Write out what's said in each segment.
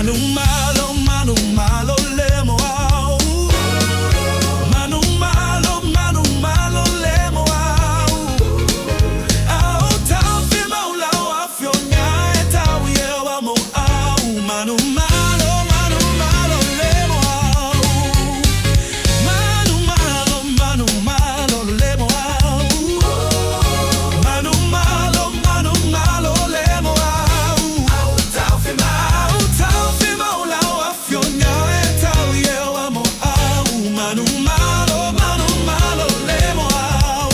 Manumalo, manumalo, lemo au. Manumalo, manumalo, lemo au. Au tau fi maula wa fionya e tau ye wa mo au. Manumalo, manumalo, lemo au. Manumalo, manumalo, lemo au. Manumalo, manumalo, lemo au. Au tau fi maula wa fionya e tau ye wa mo au. Manumalo, manumalo, lemo au.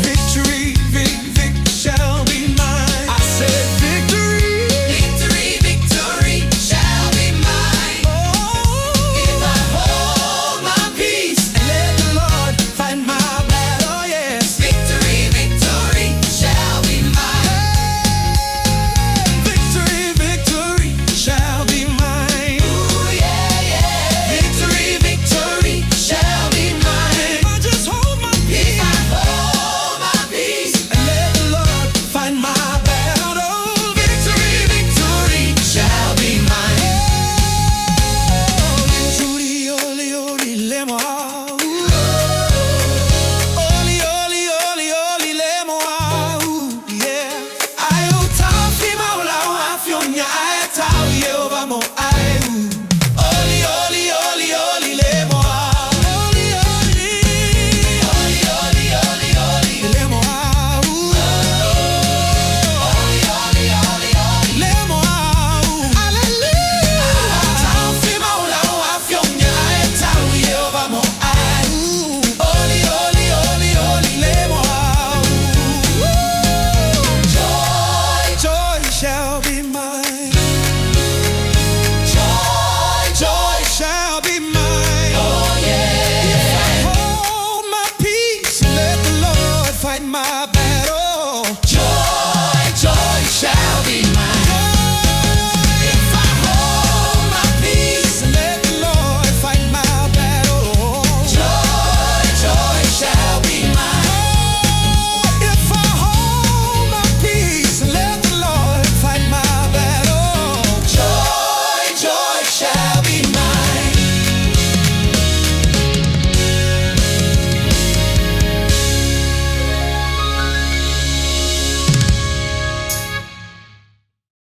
Victory, vic shall be mine. I said victory. Victory, victory shall be mine. If I hold my peace And let the Lord fight my battle, yes. victory, victory shall be mine. Victory, victory shall be mine. Ooh, yeah, yeah. Victory, victory shall be mine. If I just hold my If peace I hold my peace, and let the Lord fight my battle, victory, victory shall be mine. Judy, oli, oli, lemo au. Oli, oli, oli, oli, lemo au. Yeah. Ai o tafi maula wa fionya.